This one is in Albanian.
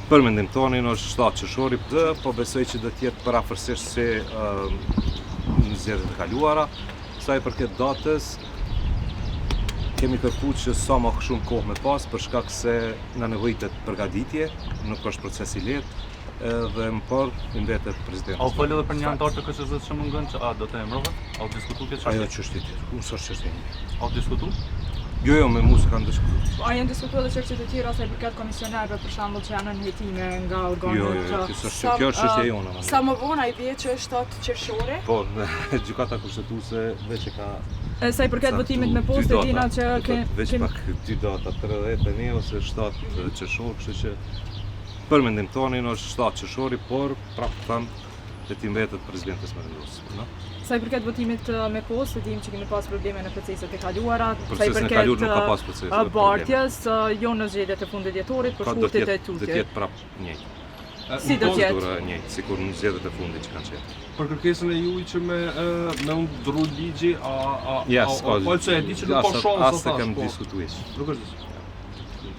Për mendim tonin është 7 qershori, po besoj që do të jetë parafërsisht si në zgjedhjet e kaluara. Sa i përket datës, kemi kërkuar që sa më shumë kohë me pas për shkak se na nevojitet përgatitje, nuk është proces i lehtë. Dhe më parë i mbetet presidenti. A u folë edhe për një antar të KSZ-s që mungon, që do të emrove? A u diskutu këtë çështje? Ajo çështje tjetër, unë s'është çështje ime. A u diskutu? Jo, me mua s'kan diskutuar. A janë diskutuar edhe çështje të tjera sa i përket komisionerëve, për shembull, që janë në hetime nga organet. Jo, kjo është çështje jone. Sa më vonë ai vje që është 7 qershori. Po, gjykata kushtetuese veç e ka. Sa i përket votimit me postë, dina që veç pak 2 data, 30 ose 7 qershor, kështu që për mendim tonin është 7 qershori, por prapë thënë dhe ti mbetet presidenti Smerindos. Sa i përket votimit me postë, dim që kemi pas probleme në proceset e kaluara. Sa i Procesin e kaluar nuk ka pas procese. Bartjes, jo në zgjedhjet e fundit dhjetorit, por shkurtit e tutje. Do të jetë prapë njëjtë. Si do të jetë? Njëjtë, sikur në zgjedhjet e fundit që kanë qenë. Për kërkesën e juaj që me ndru ligji, a Yes, po që e di që nuk po shohën sot. As të kem diskutuar. Nuk është.